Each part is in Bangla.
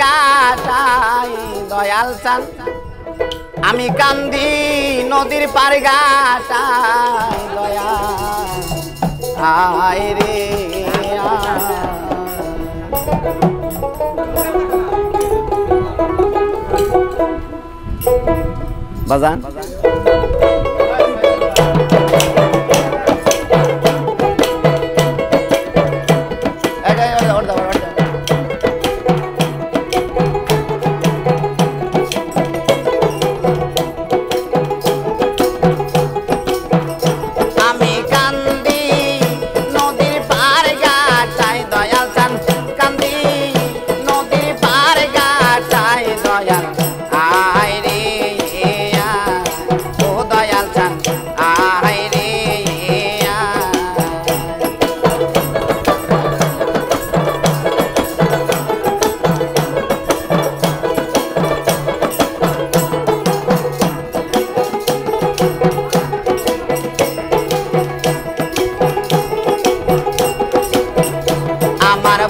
গাটাই দয়াল চান আমি কান্দি নদীর পার গাটাই দয়াল আয় রে বাজান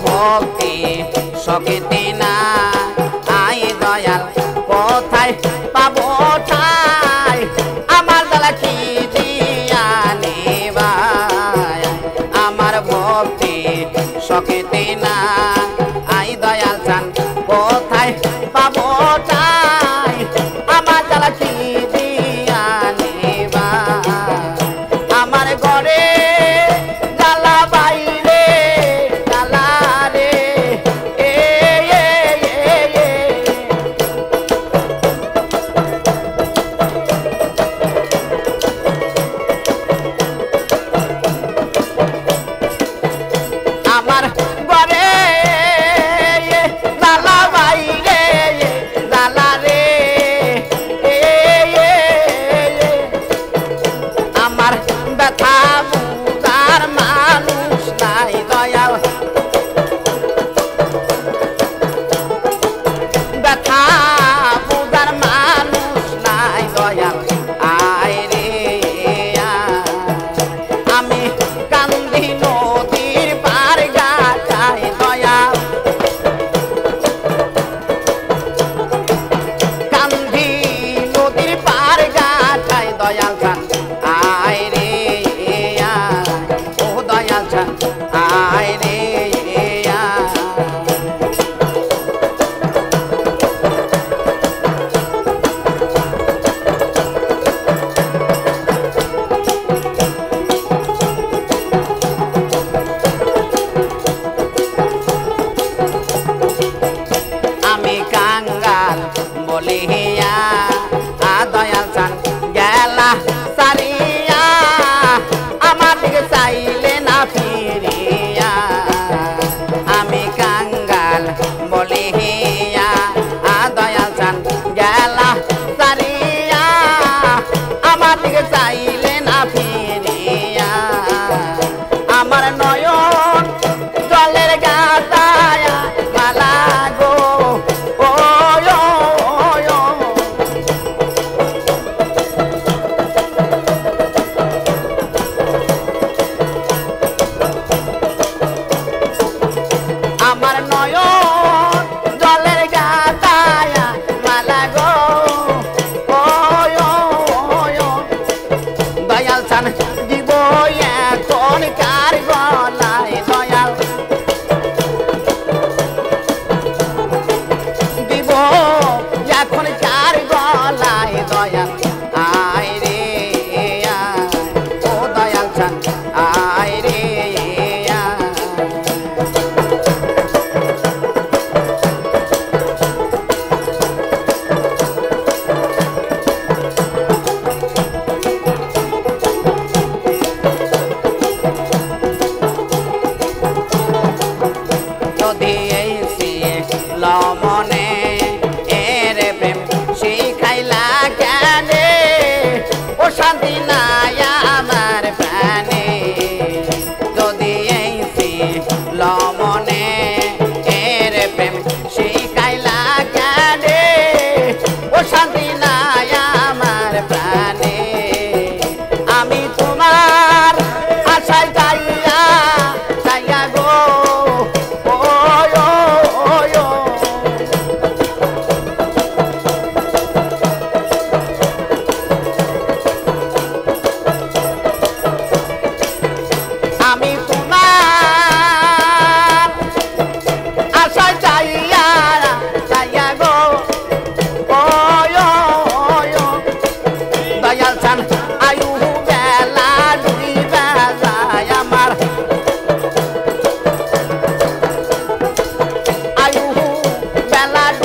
ভক্তি শক্তি না আই দয়াল কোথায় পাবো ঠাই আমার দলা কি দিয়া নিবাই আমার ভক্তি শক্তি না আই দয়াল চান কোথায় পাবো ঠাই আমার দলা কি দিয়া নিবাই আমার ঘরে বলিয়া দয়াল চান গেলা সারিয়া আমার দিকে চাইলে না ফিরিয়া আমি কাঙ্গাল বলিয়া দয়াল চান গেলা সারিয়া আমার দিকে চাইলে না ফিরিয়া আমার নয়ন জলের গাতায়া মালা গো বেলা